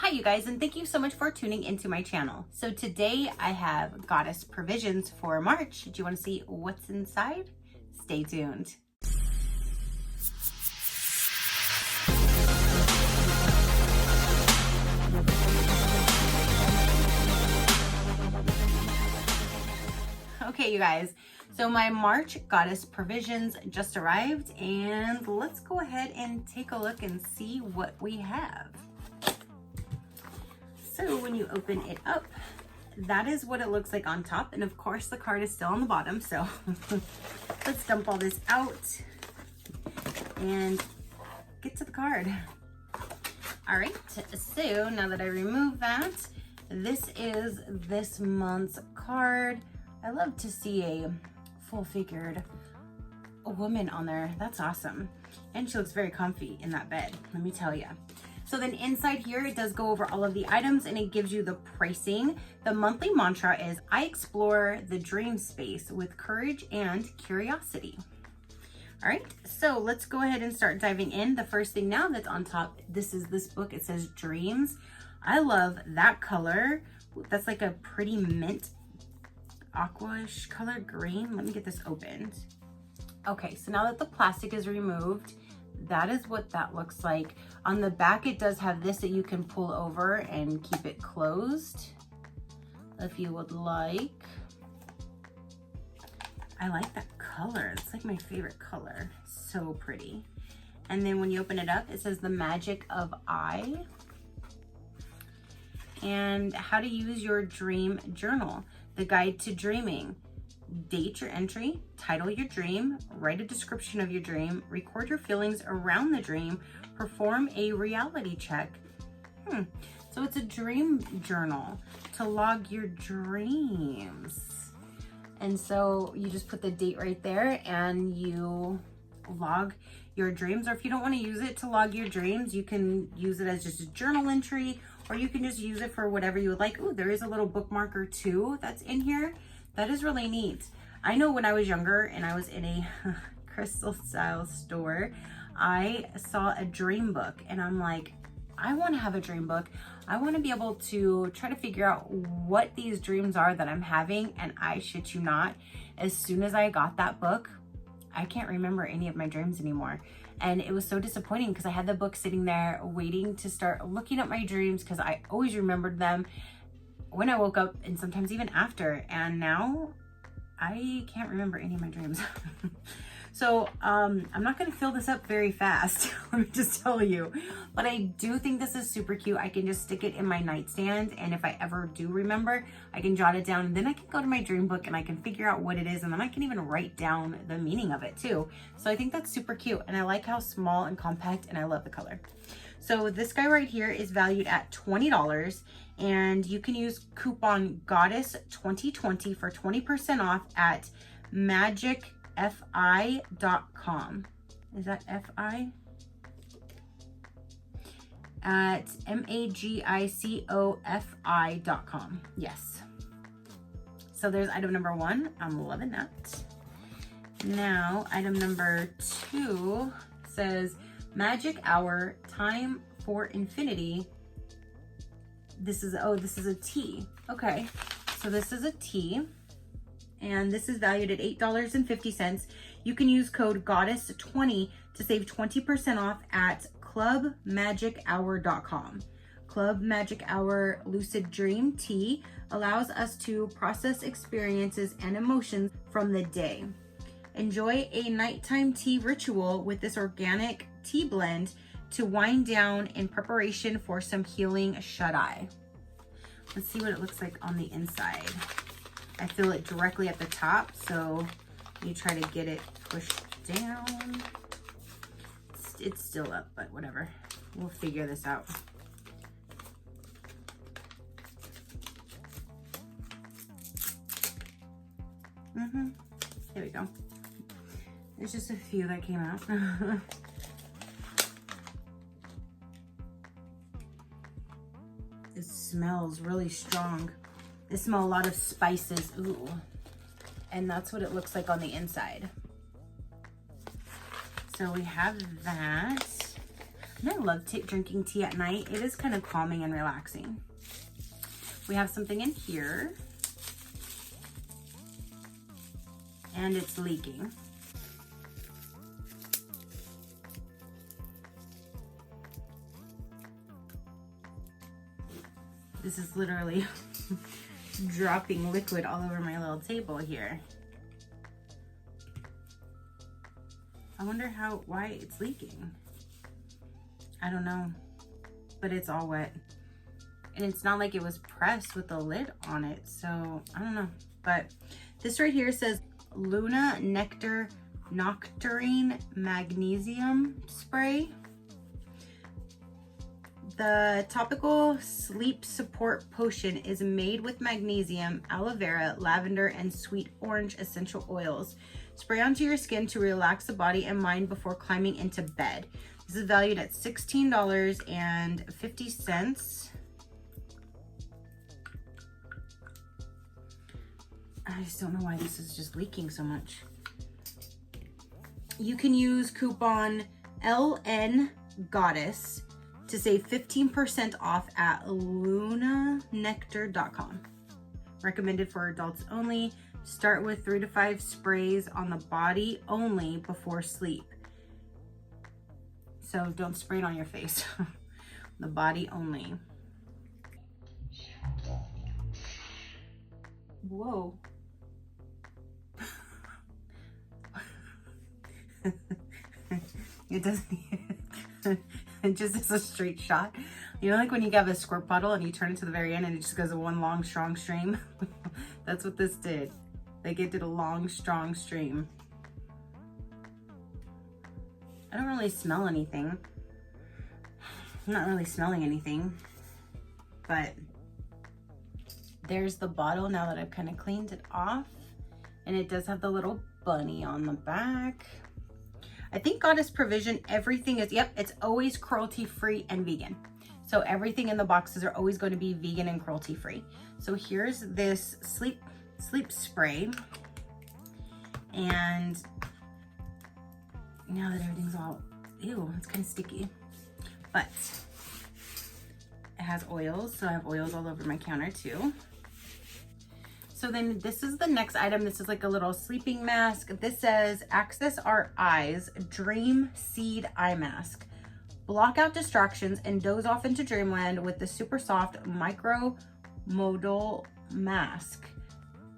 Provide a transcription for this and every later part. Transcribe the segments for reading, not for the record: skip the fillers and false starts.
Hi you guys, and thank you so much for tuning into my channel. So today I have goddess provisions for March. Do you want to see what's inside? Stay tuned. Okay, you guys, so my March goddess provisions just arrived, and let's go ahead and take a look and see what we have. So when you open it up, that is what it looks like on top, and of course the card is still on the bottom, so let's dump all this out and get to the card. All right, so now that I remove that, this is this month's card. I love to see a full-figured woman on there. That's awesome. And she looks very comfy in that bed, let me tell you. So then inside here, it does go over all of the items and it gives you the pricing. The monthly mantra is, I explore the dream space with courage and curiosity. All right, so let's go ahead and start diving in. The first thing now that's on top, this is this book. It says Dreams. I love that color. That's like a pretty mint aqua-ish color green. Let me get this opened. Okay, so now that the plastic is removed, that is what that looks like. On the back, it does have this that you can pull over and keep it closed if you would like. I like that color. It's like my favorite color. So pretty. And then when you open it up, it says the magic of I and how to use your dream journal. The guide to dreaming. Date your entry, title your dream, write a description of your dream, record your feelings around the dream, perform a reality check. So it's a dream journal to log your dreams. And so you just put the date right there and you log your dreams. Or if you don't want to use it to log your dreams, you can use it as just a journal entry, or you can just use it for whatever you would like. Ooh, there is a little bookmarker too that's in here. That is really neat. I know when I was younger and I was in a crystal style store, I saw a dream book and I'm like, I want to have a dream book. I want to be able to try to figure out what these dreams are that I'm having. And I shit you not, as soon as I got that book, I can't remember any of my dreams anymore. And it was so disappointing because I had the book sitting there waiting to start looking at my dreams because I always remembered them when I woke up and sometimes even after. And now I can't remember any of my dreams. So I'm not going to fill this up very fast, let me just tell you. But I do think this is super cute. I can just stick it in my nightstand, and if I ever do remember, I can jot it down, and then I can go to my dream book and I can figure out what it is, and then I can even write down the meaning of it too. So I think that's super cute, and I like how small and compact, and I love the color. So this guy right here is valued at $20, and you can use coupon Goddess2020 for 20% off at magicfi.com. Is that F-I? At magicfi.com. Yes. So there's item number 1. I'm loving that. Now, item number 2 says Magic Hour, Time for Infinity. This is a tea. Okay, so this is a tea, and this is valued at $8.50. You can use code Goddess20 to save 20% off at clubmagichour.com. Club Magic Hour Lucid Dream Tea allows us to process experiences and emotions from the day. Enjoy a nighttime tea ritual with this organic tea blend to wind down in preparation for some healing shut-eye. Let's see what it looks like on the inside. I fill it directly at the top, so you try to get it pushed down. It's still up, but whatever. We'll figure this out. There we go. There's just a few that came out. It smells really strong. They smell a lot of spices. Ooh. And that's what it looks like on the inside. So we have that. And I love drinking tea at night. It is kind of calming and relaxing. We have something in here. And it's leaking. This is literally dropping liquid all over my little table here. I wonder why it's leaking. I don't know, but it's all wet. And it's not like it was pressed with the lid on it, so I don't know. But this right here says Luna Nectar Nocturne Magnesium Spray. The topical sleep support potion is made with magnesium, aloe vera, lavender, and sweet orange essential oils. Spray onto your skin to relax the body and mind before climbing into bed. This is valued at $16.50. I just don't know why this is just leaking so much. You can use coupon LN Goddess to save 15% off at lunanectar.com. Recommended for adults only. Start with 3 to 5 sprays on the body only before sleep. So don't spray it on your face. The body only. Whoa. It doesn't. It just is a straight shot. You know, like when you have a squirt bottle and you turn it to the very end and it just goes in one long, strong stream? That's what this did. Like it did a long, strong stream. I don't really smell anything. I'm not really smelling anything. But there's the bottle now that I've kind of cleaned it off. And it does have the little bunny on the back. I think Goddess Provision, everything is, yep, it's always cruelty-free and vegan. So everything in the boxes are always going to be vegan and cruelty-free. So here's this sleep spray. And now that everything's all, ew, it's kind of sticky. But it has oils, so I have oils all over my counter too. So then this is the next item. This is like a little sleeping mask. This says, Access Our Eyes Dream Seed Eye Mask. Block out distractions and doze off into dreamland with the super soft micro modal mask.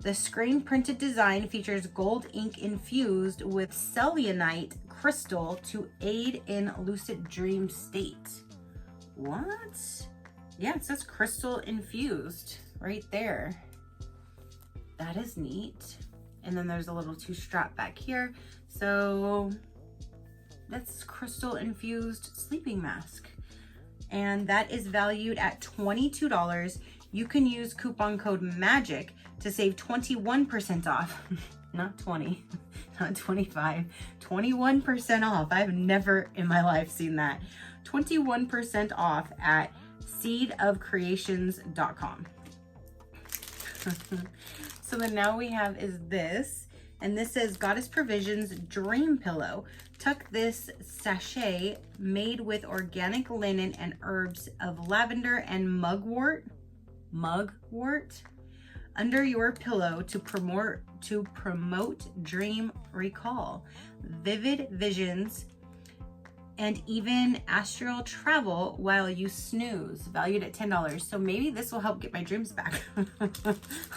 The screen printed design features gold ink infused with selenite crystal to aid in lucid dream state. What? Yeah, it says crystal infused right there. That is neat. And then there's a little 2 strap back here. So that's crystal infused sleeping mask. And that is valued at $22. You can use coupon code MAGIC to save 21% off. Not 20, not 25, 21% off. I've never in my life seen that. 21% off at seedofcreations.com. So then now we have is this, and this says Goddess Provisions Dream Pillow. Tuck this sachet made with organic linen and herbs of lavender and mugwort under your pillow to promote dream recall, vivid visions, and even astral travel while you snooze, valued at $10. So maybe this will help get my dreams back.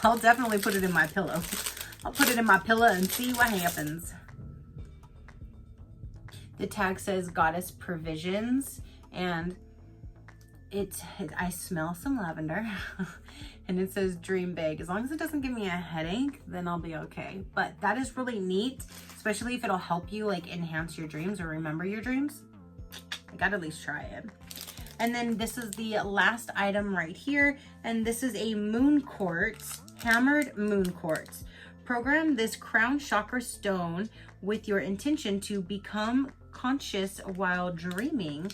I'll definitely put it in my pillow. I'll put it in my pillow and see what happens. The tag says Goddess Provisions, and I smell some lavender. And it says dream big. As long as it doesn't give me a headache, then I'll be okay. But that is really neat, especially if it'll help you like enhance your dreams or remember your dreams. I gotta at least try it. And then this is the last item right here. And this is a moon quartz, hammered moon quartz. Program this crown chakra stone with your intention to become conscious while dreaming.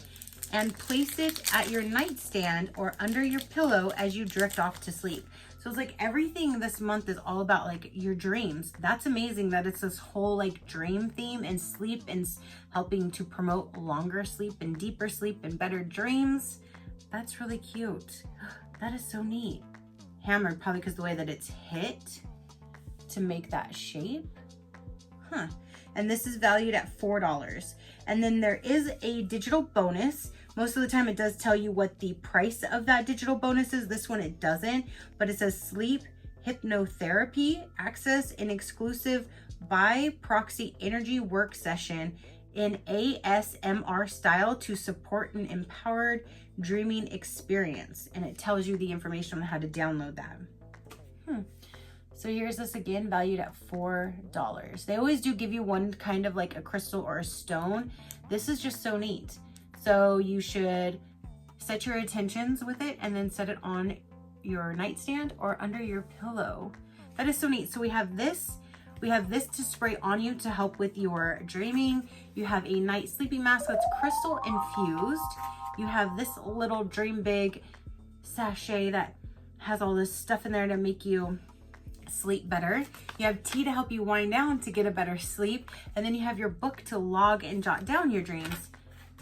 and place it at your nightstand or under your pillow as you drift off to sleep. So it's like everything this month is all about like your dreams. That's amazing that it's this whole like dream theme and sleep and helping to promote longer sleep and deeper sleep and better dreams. That's really cute. That is so neat. Hammered, probably because the way that it's hit to make that shape. Huh. And this is valued at $4. And then there is a digital bonus. Most of the time it does tell you what the price of that digital bonus is. This one it doesn't, but it says sleep hypnotherapy, access an exclusive by proxy energy work session in ASMR style to support an empowered dreaming experience. And it tells you the information on how to download that. So here's this again, valued at $4. They always do give you one kind of like a crystal or a stone. This is just so neat. So you should set your intentions with it and then set it on your nightstand or under your pillow. That is so neat. So we have this to spray on you to help with your dreaming. You have a night sleeping mask that's crystal infused. You have this little Dream Big sachet that has all this stuff in there to make you sleep better. You have tea to help you wind down to get a better sleep. And then you have your book to log and jot down your dreams.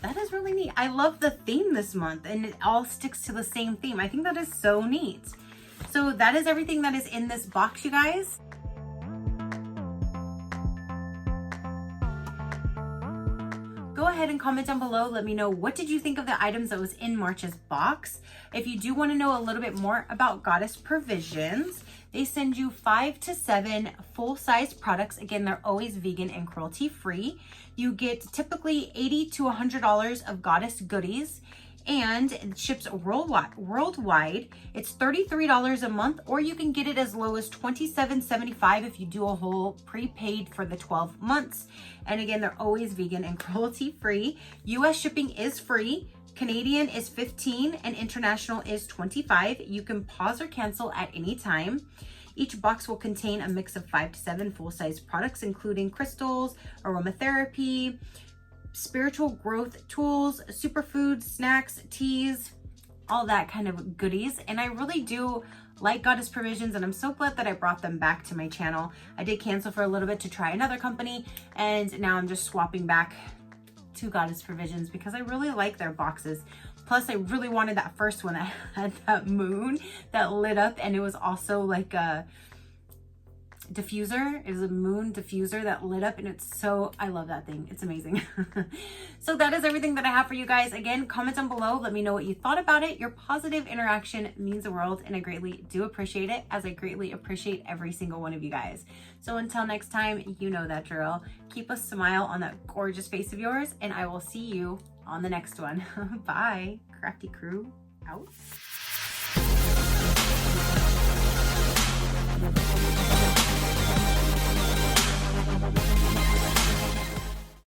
That is really neat. I love the theme this month and it all sticks to the same theme. I think that is so neat. So that is everything that is in this box, you guys. Go ahead and comment down below. Let me know, what did you think of the items that was in March's box? If you do want to know a little bit more about Goddess Provisions, they send you 5 to 7 full-size products. Again, they're always vegan and cruelty-free. You get typically $80 to $100 of Goddess goodies, and it ships worldwide. It's $33 a month, or you can get it as low as $27.75 if you do a whole prepaid for the 12 months. And again, they're always vegan and cruelty-free. US shipping is free. Canadian is $15 and international is $25. You can pause or cancel at any time. Each box will contain a mix of 5 to 7 full-size products, including crystals, aromatherapy, spiritual growth tools, superfoods, snacks, teas, all that kind of goodies. And I really do like Goddess Provisions, and I'm so glad that I brought them back to my channel. I did cancel for a little bit to try another company, and now I'm just swapping back to Goddess Provisions because I really like their boxes. Plus, I really wanted that first one that had that moon that lit up, and it was also like a diffuser. It was a moon diffuser that lit up, and it's so, I love that thing. It's amazing. So that is everything that I have for you guys. Again, comment down below. Let me know what you thought about it. Your positive interaction means the world, and I greatly do appreciate it, as I greatly appreciate every single one of you guys. So until next time, you know that drill. Keep a smile on that gorgeous face of yours, and I will see you on the next one. Bye. Crafty crew out.